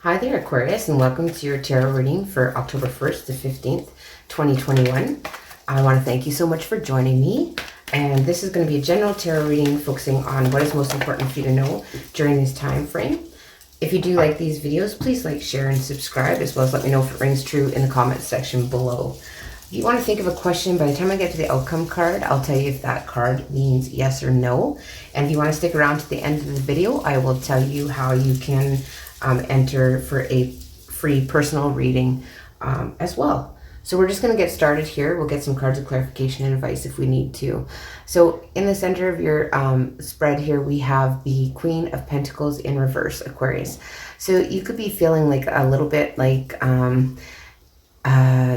Hi there, Aquarius, and welcome to your tarot reading for October 1st to 15th, 2021. I want to thank you so much for joining me. And this is going to be a general tarot reading focusing on what is most important for you to know during this time frame. If you do like these videos, please like, share, and subscribe, as well as let me know if it rings true in the comments section below. If you want to think of a question, by the time I get to the outcome card, I'll tell you if that card means yes or no. And if you want to stick around to the end of the video, I will tell you how you can enter for a free personal reading as well. So we're just going to get started here. We'll get some cards of clarification and advice if we need to. So in the center of your spread here, we have the Queen of Pentacles in reverse, Aquarius. So you could be feeling like a little bit like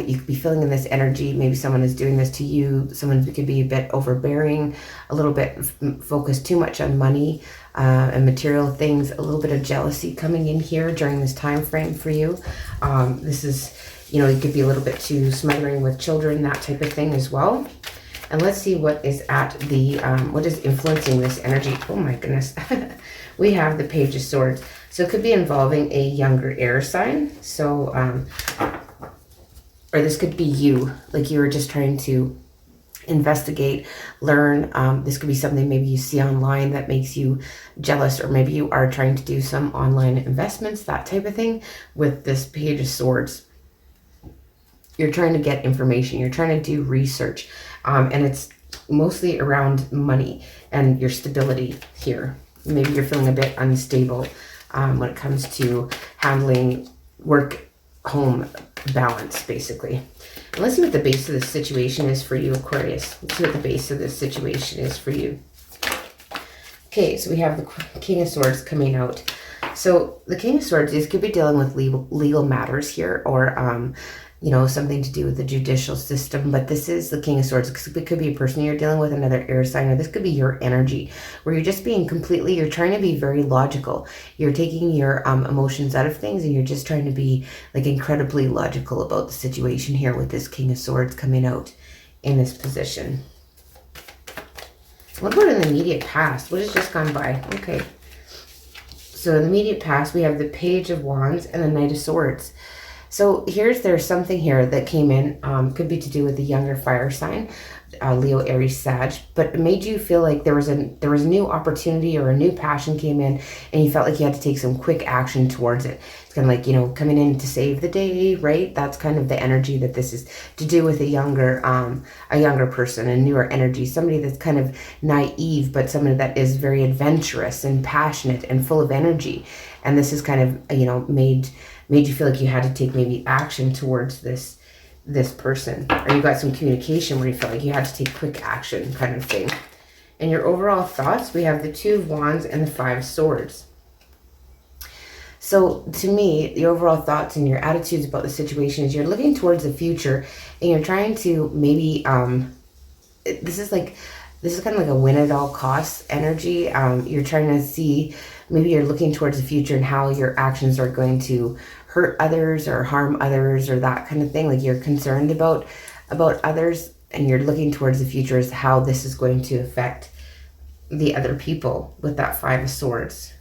you could be feeling in this energy. Maybe someone is doing this to you. Someone could be a bit overbearing, a little bit focused too much on money and material things. A little bit of jealousy coming in here during this time frame for you. This is, you know, you could be a little bit too smothering with children, that type of thing as well. And let's see what is at the, what is influencing this energy. Oh my goodness. We have the Page of Swords. So it could be involving a younger air sign. So, or this could be you, like you were just trying to investigate, learn. This could be something maybe you see online that makes you jealous, or maybe you are trying to do some online investments, that type of thing. With this Page of Swords, you're trying to get information, you're trying to do research, and it's mostly around money and your stability here. Maybe you're feeling a bit unstable when it comes to handling work, home balance, basically. And let's see what the base of this situation is for you, Aquarius. Let's see what the base of this situation is for you. Okay, so we have the King of Swords coming out. So the King of Swords, this could be dealing with legal matters here, or you know, something to do with the judicial system. But this is the King of Swords. It could be a person you're dealing with, another air sign, or this could be your energy, where you're just being completely, you're trying to be very logical. You're taking your emotions out of things, and you're just trying to be like incredibly logical about the situation here with this King of Swords coming out in this position. What about in the immediate past? What has just gone by? Okay. So in the immediate past, we have the Page of Wands and the Knight of Swords. So there's something here that came in, could be to do with the younger fire sign, Leo, Aries, Sag, but it made you feel like there was a new opportunity or a new passion came in, and you felt like you had to take some quick action towards it. It's kind of like, you know, coming in to save the day, right? That's kind of the energy that this is to do with a younger person, a newer energy, somebody that's kind of naive, but somebody that is very adventurous and passionate and full of energy. And this is kind of, you know, made you feel like you had to take maybe action towards this person, or you got some communication where you felt like you had to take quick action, kind of thing. And your overall thoughts, we have the Two of Wands and the Five of Swords. So to me, the overall thoughts and your attitudes about the situation is you're looking towards the future, and you're trying to maybe, this is kind of like a win at all costs energy. You're trying to see, maybe you're looking towards the future and how your actions are going to hurt others or harm others, or that kind of thing. Like you're concerned about others, and you're looking towards the future as how this is going to affect the other people with that Five of Swords.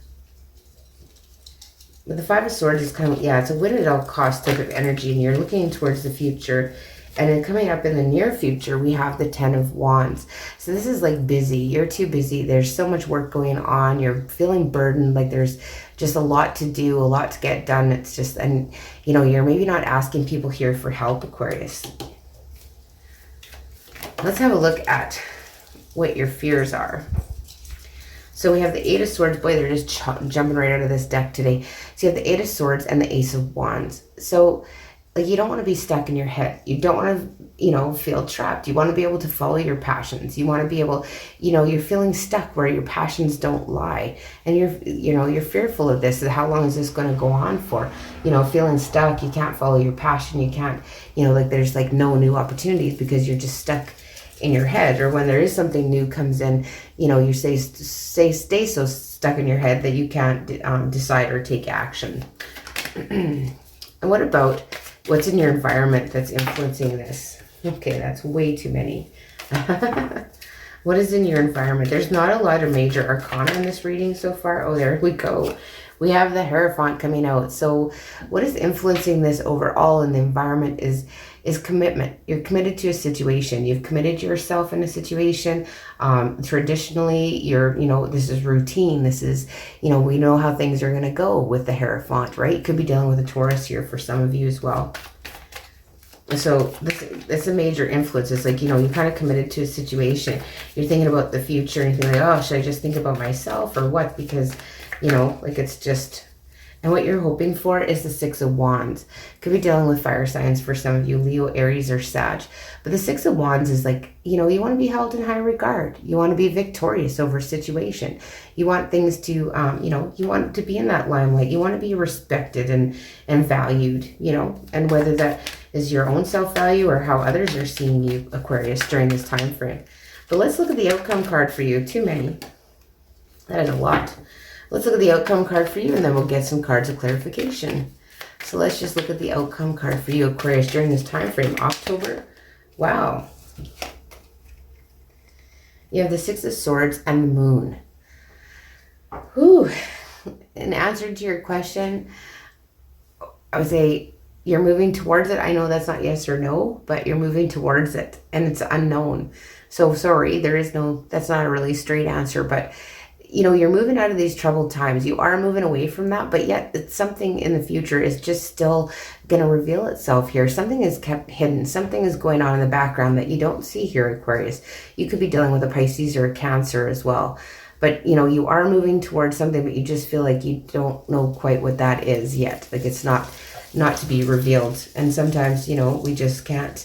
With the Five of Swords, it's kind of, yeah, it's a win at all cost type of energy, and you're looking towards the future. And then coming up in the near future, we have the Ten of Wands. So this is like busy. You're too busy. There's so much work going on. You're feeling burdened. Like there's just a lot to do, a lot to get done. It's just, and you know, you're maybe not asking people here for help, Aquarius. Let's have a look at what your fears are. So we have the Eight of Swords. Boy, they're just jumping right out of this deck today. So you have the Eight of Swords and the Ace of Wands. So like, you don't want to be stuck in your head. You don't want to, you know, feel trapped. You want to be able to follow your passions. You want to be able, you know, you're feeling stuck where your passions don't lie. And you're fearful of this. How long is this going to go on for? You know, feeling stuck. You can't follow your passion. You can't, you know, like there's like no new opportunities because you're just stuck in your head. Or when there is something new comes in, you know, you stay so stuck in your head that you can't decide or take action. And what about what's in your environment that's influencing this? Okay, that's way too many. What is in your environment? There's not a lot of major arcana in this reading so far. Oh, there we go. We have the Hierophant coming out. So what is influencing this overall in the environment is commitment. You're committed to a situation. You've committed yourself in a situation. Traditionally, this is routine. This is, we know how things are going to go with the Hierophant, right? You could be dealing with a Taurus here for some of you as well. So that's a major influence. It's like, you're kind of committed to a situation. You're thinking about the future and you're like, oh, should I just think about myself or what? Because, it's just, and what you're hoping for is the Six of Wands. Could be dealing with fire signs for some of you, Leo, Aries, or Sag. But the Six of Wands is like, you want to be held in high regard. You want to be victorious over a situation. You want things to, you want to be in that limelight. You want to be respected and valued, and whether that is your own self-value or how others are seeing you, Aquarius, during this time frame. But let's look at the outcome card for you. Too many. That is a lot. Let's look at the outcome card for you, and then we'll get some cards of clarification. So let's just look at the outcome card for you, Aquarius, during this time frame. October. Wow. You have the Six of Swords and the Moon. Whew. In answer to your question, I would say you're moving towards it. I know that's not yes or no, but you're moving towards it, and it's unknown. So sorry, that's not a really straight answer, but you're moving out of these troubled times. You are moving away from that, but yet it's something in the future is just still going to reveal itself here. Something is kept hidden. Something is going on in the background that you don't see here, Aquarius. You could be dealing with a Pisces or a Cancer as well. But, you are moving towards something, but you just feel like you don't know quite what that is yet. Like it's not to be revealed. And sometimes, we just can't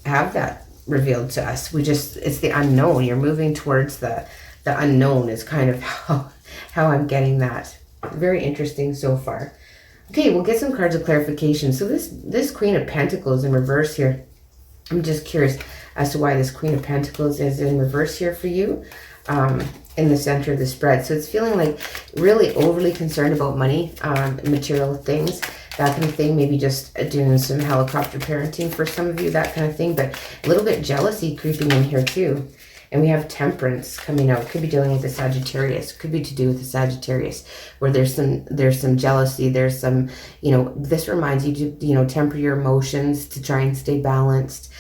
have that revealed to us. It's the unknown. You're moving towards the unknown is kind of how I'm getting that. Very interesting so far. Okay, we'll get some cards of clarification. So this Queen of Pentacles in reverse here. I'm just curious as to why this Queen of Pentacles is in reverse here for you in the center of the spread. So it's feeling like really overly concerned about money, material things, that kind of thing. Maybe just doing some helicopter parenting for some of you, that kind of thing. But a little bit jealousy creeping in here too. And we have Temperance coming out. Could be dealing with the Sagittarius. Could be to do with the Sagittarius, where there's some jealousy. There's some, this reminds you to, temper your emotions to try and stay balanced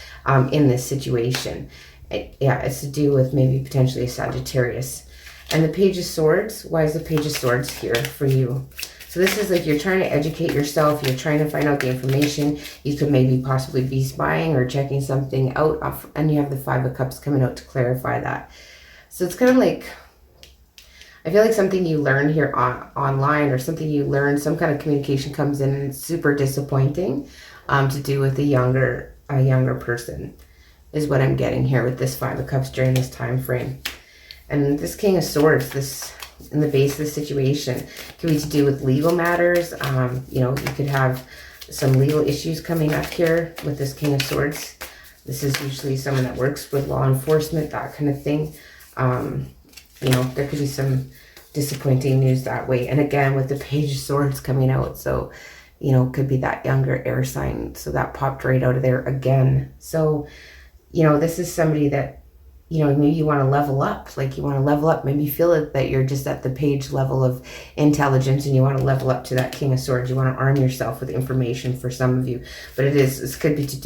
in this situation. It's to do with maybe potentially a Sagittarius. And the Page of Swords. Why is the Page of Swords here for you? So this is like you're trying to educate yourself. You're trying to find out the information. You could maybe possibly be spying or checking something out. And you have the Five of Cups coming out to clarify that. So it's kind of like, I feel like something you learn here online or something you learn, some kind of communication comes in and it's super disappointing to do with a younger person is what I'm getting here with this Five of Cups during this time frame. And this King of Swords, this in the base of the situation, could be to do with legal matters. You could have some legal issues coming up here with this King of Swords. This is usually someone that works with law enforcement, that kind of thing. There could be some disappointing news that way. And again, with the Page of Swords coming out, so, could be that younger air sign. So that popped right out of there again. So, this is somebody that, maybe you want to level up. Like you want to level up. Maybe you feel that you're just at the Page level of intelligence and you want to level up to that King of Swords. You want to arm yourself with information for some of you. But it could be to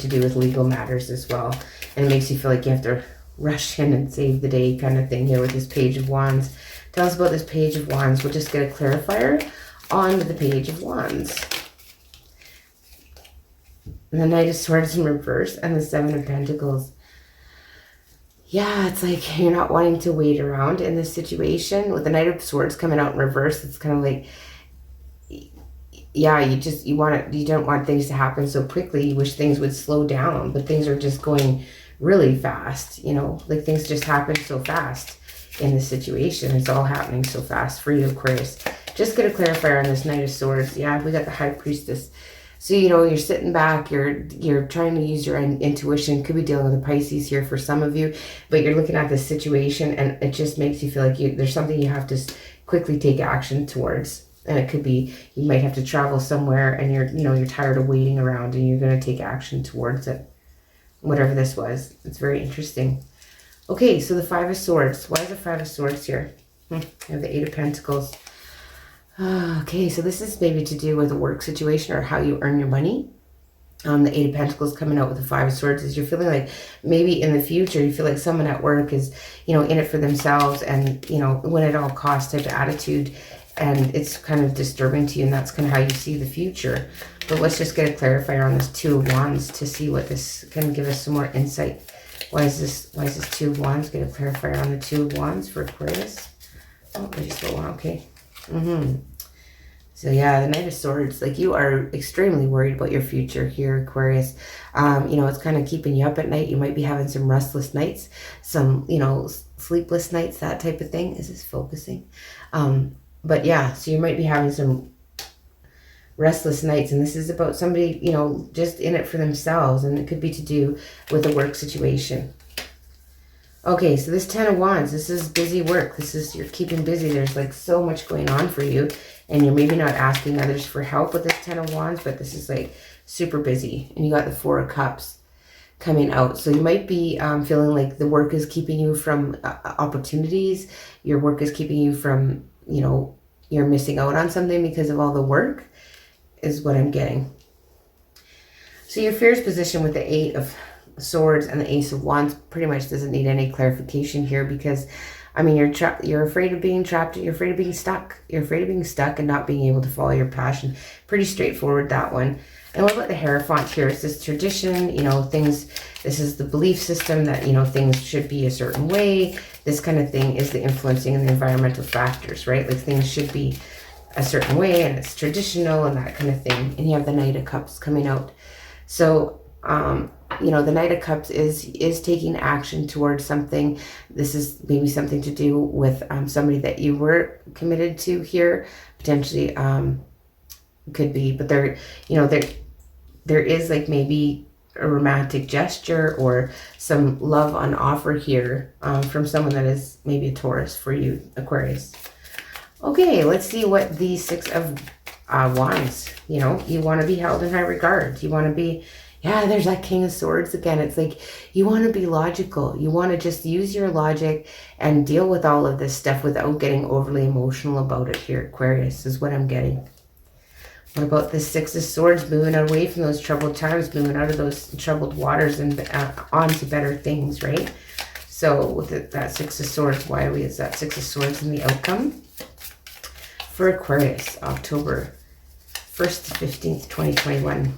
do with legal matters as well. And it makes you feel like you have to rush in and save the day kind of thing here with this Page of Wands. Tell us about this Page of Wands. We'll just get a clarifier on the Page of Wands. And the Knight of Swords in reverse and the Seven of Pentacles. Yeah, it's like you're not wanting to wait around in this situation. With the Knight of Swords coming out in reverse, it's kind of like, yeah, you don't want things to happen so quickly. You wish things would slow down, but things are just going really fast, like things just happen so fast in this situation. It's all happening so fast for you, Aquarius. Just get a clarifier on this Knight of Swords. Yeah, we got the High Priestess. So, you're sitting back, you're trying to use your intuition. Could be dealing with a Pisces here for some of you, but you're looking at this situation and it just makes you feel like there's something you have to quickly take action towards. And it could be, you might have to travel somewhere and you're tired of waiting around and you're going to take action towards it. whatever this was. It's very interesting. Okay, so the Five of Swords. Why is the Five of Swords here? I have the Eight of Pentacles. Okay, so this is maybe to do with a work situation or how you earn your money. The Eight of Pentacles coming out with the Five of Swords is you're feeling like maybe in the future you feel like someone at work is, you know, in it for themselves and, you know, win at all costs type of attitude, and it's kind of disturbing to you, and that's kind of how you see the future. But let's just get a clarifier on this Two of Wands to see what this can give us some more insight. Why is this Two of Wands? Get a clarifier on the Two of Wands for Aquarius. Oh, I just go on. Okay. So yeah, the Knight of Swords, like you are extremely worried about your future here, Aquarius. You know, it's kind of keeping you up at night. You might be having some restless nights, some, you know, sleepless nights, that type of thing. Is this focusing? But yeah, so you might be having some restless nights, and this is about somebody, you know, just in it for themselves, and it could be to do with a work situation. Okay, so this Ten of Wands, this is busy work. This is, you're keeping busy. There's like so much going on for you, and you're maybe not asking others for help with this Ten of Wands, but this is like super busy. And you got the Four of Cups coming out. So you might be feeling like the work is keeping you from opportunities. Your work is keeping you from, you know, you're missing out on something because of all the work, is what I'm getting. So your fears position with the Eight of Swords and the Ace of Wands pretty much doesn't need any clarification here, because I mean, you're afraid of being trapped, you're afraid of being stuck. You're afraid of being stuck and not being able to follow your passion. Pretty straightforward, that one. And what about the Hierophant here? Is this tradition, you know, things, this is the belief system that, you know, things should be a certain way. This kind of thing is the influencing and the environmental factors, right? Like things should be a certain way and it's traditional and that kind of thing. And you have the Knight of Cups coming out. So, you know, the Knight of Cups is taking action towards something. This is maybe something to do with somebody that you were committed to here, potentially could be. But there, you know, there is like maybe a romantic gesture or some love on offer here from someone that is maybe a Taurus for you, Aquarius. Okay, let's see what the Six of Wands, you know, you want to be held in high regard. You want to be, yeah, there's that King of Swords again. It's like you want to be logical. You want to just use your logic and deal with all of this stuff without getting overly emotional about it here, Aquarius, is what I'm getting. What about the Six of Swords, moving away from those troubled times, moving out of those troubled waters and on to better things, right? So with that Six of Swords, why is that Six of Swords in the outcome? For Aquarius, October 1st to 15th, 2021.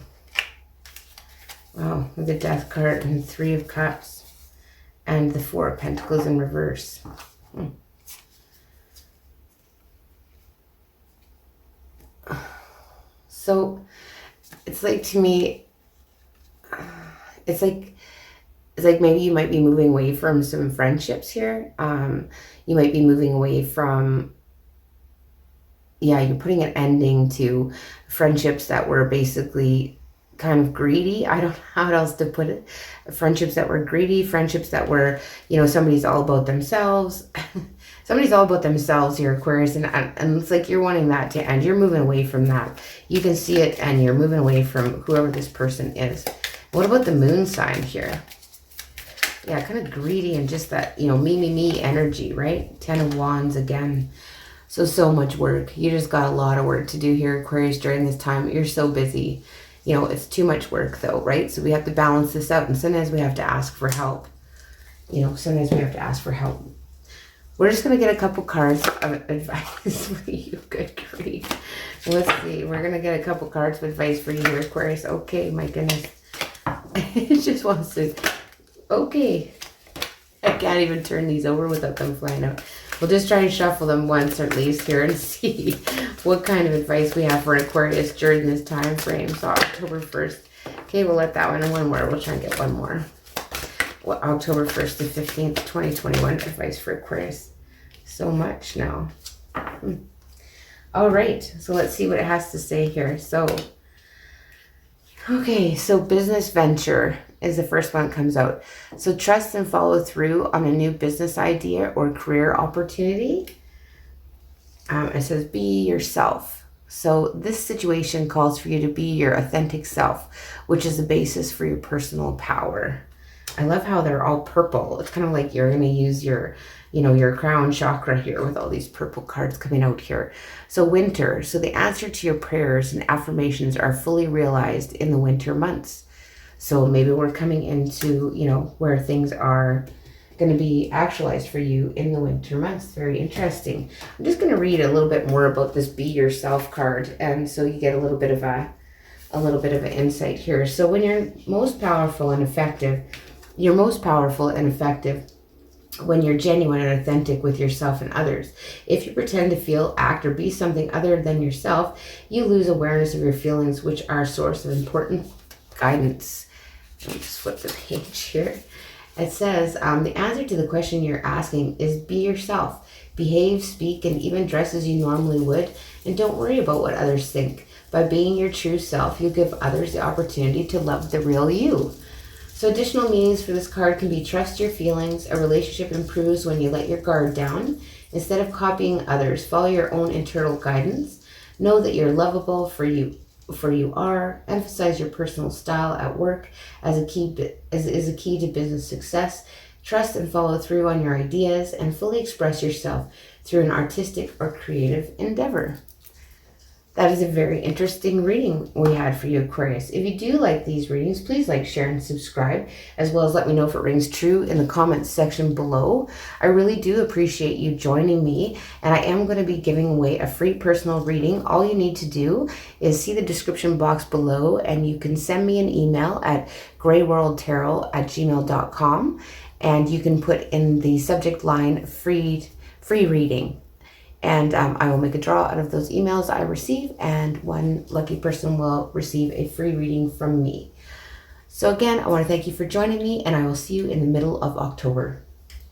Wow, with the Death card and Three of Cups and the Four of Pentacles in reverse. So it's like, to me, it's like maybe you might be moving away from some friendships here. You might be moving away from, yeah, you're putting an ending to friendships that were basically kind of greedy. I don't know how else to put it. Friendships that were greedy, friendships that were, you know, somebody's all about themselves. Somebody's all about themselves here, Aquarius, and it's like you're wanting that to end. You're moving away from that. You can see it, and you're moving away from whoever this person is. What about the Moon sign here? Yeah, kind of greedy and just that, you know, me energy, right? Ten of Wands again. So much work. You just got a lot of work to do here, Aquarius, during this time. You're so busy. You know, it's too much work though, right? So we have to balance this out, and sometimes we have to ask for help. You know, sometimes we have to ask for help. We're just going to get a couple cards of advice for you. Good grief. Let's see. We're going to get a couple cards of advice for you here, Aquarius. Okay, my goodness. It just wants to... Okay. I can't even turn these over without them flying out. We'll just try and shuffle them once or at least here and see what kind of advice we have for Aquarius during this time frame. So October 1st. Okay, we'll let that one and one more. We'll try and get one more. October 1st to 15th, 2021. Advice for Aquarius. So much now. All right. So let's see what it has to say here. So, okay. So business venture is the first one that comes out. So trust and follow through on a new business idea or career opportunity. It says be yourself. So this situation calls for you to be your authentic self, which is the basis for your personal power. I love how they're all purple. It's kind of like you're going to use your, your crown chakra here with all these purple cards coming out here. So winter. So the answer to your prayers and affirmations are fully realized in the winter months. So maybe we're coming into, where things are going to be actualized for you in the winter months. Very interesting. I'm just going to read a little bit more about this Be Yourself card. And so you get a little bit of an insight here. So when you're most powerful and effective when you're genuine and authentic with yourself and others. If you pretend to feel, act, or be something other than yourself, you lose awareness of your feelings, which are a source of important guidance. Let me just flip the page here. It says, the answer to the question you're asking is be yourself. Behave, speak, and even dress as you normally would, and don't worry about what others think. By being your true self, you give others the opportunity to love the real you. So additional meanings for this card can be trust your feelings. A relationship improves when you let your guard down. Instead of copying others, follow your own internal guidance. Know that you're lovable for you are. Emphasize your personal style at work as a key to business success. Trust and follow through on your ideas and fully express yourself through an artistic or creative endeavor. That is a very interesting reading we had for you, Aquarius. If you do like these readings, please like, share, and subscribe, as well as let me know if it rings true in the comments section below. I really do appreciate you joining me, and I am going to be giving away a free personal reading. All you need to do is see the description box below, and you can send me an email at greyworldtarot@gmail.com, and you can put in the subject line free reading. And I will make a draw out of those emails I receive, and one lucky person will receive a free reading from me. So again, I want to thank you for joining me, and I will see you in the middle of October.